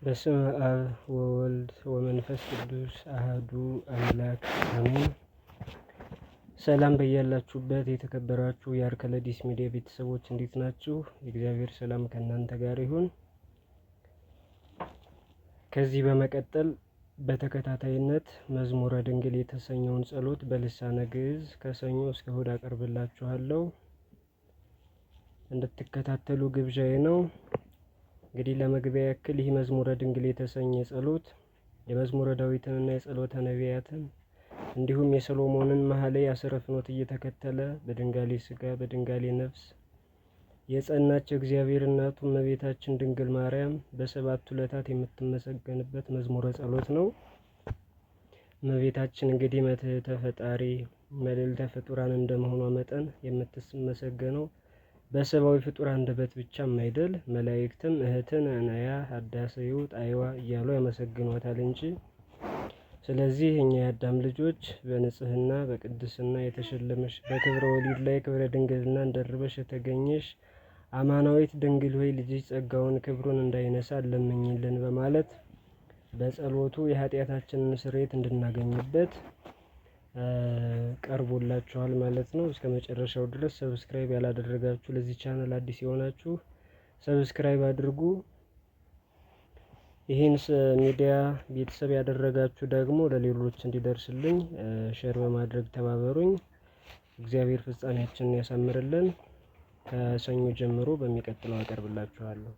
በስመ አብ ወወልድ ወመንፈስ ቅዱስ አሐዱ አምላክ አሜን። ሰላም በያላችሁበት የተከበራችሁ የአርከለዲስ ሚዲያ ቤተሰቦች እንዴት ናችሁ? የእግዚአብሔር ሰላም ከእናንተ ጋር ይሁን። ከዚህ በመቀጠል በተከታታይነት መዝሙረ ድንግል የተሰኘውን ጸሎት በልሳነ ግዕዝ ከሰኞ እስከ እሑድ አቀርብላችኋለሁ። እንድትከታተሉ ግብዣዬ ነው። እንግዲህ ለመግቢያ ያክል ይህ መዝሙረ ድንግል የተሰኘ ጸሎት የመዝሙረ ዳዊትንና የጸሎተ ነቢያትን እንዲሁም የሰሎሞንን መኃልየ አስረ ፍኖት እየተከተለ በድንጋሌ ሥጋ በድንጋሌ ነፍስ የጸናች እግዚአብሔር እናቱ እመቤታችን ድንግል ማርያም በሰባቱ ዕለታት የምትመሰገንበት መዝሙረ ጸሎት ነው። እመቤታችን እንግዲህ መትሕተ ፈጣሪ መልዕልተ ፍጡራን እንደመሆኗ መጠን የምትመሰገነው በሰብአዊ ፍጡር አንደበት ብቻም አይደል፣ መላእክትም እህትን ነያ ሀዳሰዩ ጣይዋ እያሉ ያመሰግኗታል እንጂ። ስለዚህ እኛ የአዳም ልጆች በንጽህና በቅድስና የተሸለመሽ በክብረ ወሊድ ላይ ክብረ ድንግልናን ደርበሽ የተገኘሽ አማናዊት ድንግል ሆይ ልጅሽ ጸጋውን ክብሩን እንዳይነሳ ለምኝልን በማለት በጸሎቱ የኃጢአታችንን ስርየት እንድናገኝበት ቀርቦላችኋል ማለት ነው። እስከ መጨረሻው ድረስ ሰብስክራይብ ያላደረጋችሁ ለዚህ ቻናል አዲስ የሆናችሁ ሰብስክራይብ አድርጉ። ይህን ሚዲያ ቤተሰብ ያደረጋችሁ ደግሞ ለሌሎች እንዲደርስልኝ ሼር በማድረግ ተባበሩኝ። እግዚአብሔር ፍጻሜያችንን ያሳምርልን። ከሰኞ ጀምሮ በሚቀጥለው አቀርብላችኋለሁ።